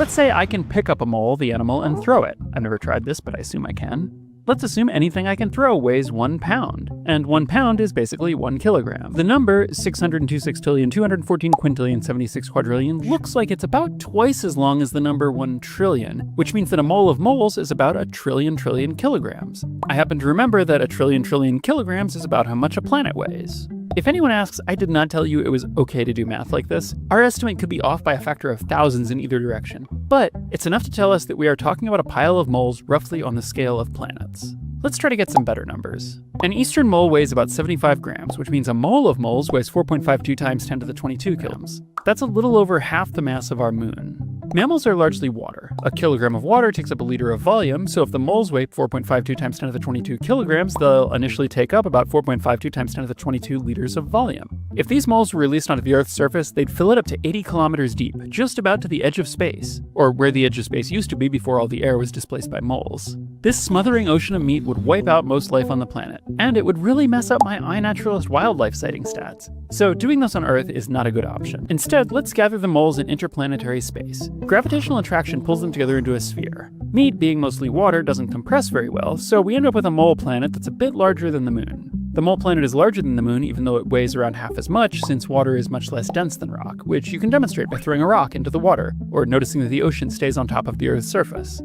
Let's say I can pick up a mole, the animal, and throw it. I've never tried this, but I assume I can. Let's assume anything I can throw weighs 1 pound, and 1 pound is basically 1 kilogram. The number 602,614,214,76,quadrillion looks like it's about twice as long as the number 1 trillion, which means that a mole of moles is about a trillion kilograms. I happen to remember that a trillion kilograms is about how much a planet weighs. If anyone asks, I did not tell you it was okay to do math like this. Our estimate could be off by a factor of thousands in either direction, but it's enough to tell us that we are talking about a pile of moles roughly on the scale of planets. Let's try to get some better numbers. An eastern mole weighs about 75 grams, which means a mole of moles weighs 4.52 times 10 to the 22 kilograms. That's a little over half the mass of our moon. Mammals are largely water. A kilogram of water takes up a liter of volume, so if the moles weigh 4.52 times 10 to the 22 kilograms, they'll initially take up about 4.52 times 10 to the 22 liters of volume. If these moles were released onto the Earth's surface, they'd fill it up to 80 kilometers deep, just about to the edge of space, or where the edge of space used to be before all the air was displaced by moles. This smothering ocean of meat would wipe out most life on the planet, and it would really mess up my iNaturalist wildlife sighting stats. So doing this on Earth is not a good option. Instead, let's gather the moles in interplanetary space. Gravitational attraction pulls them together into a sphere. Meat, being mostly water, doesn't compress very well, so we end up with a mole planet that's a bit larger than the moon. The mole planet is larger than the moon even though it weighs around half as much, since water is much less dense than rock, which you can demonstrate by throwing a rock into the water, or noticing that the ocean stays on top of the Earth's surface.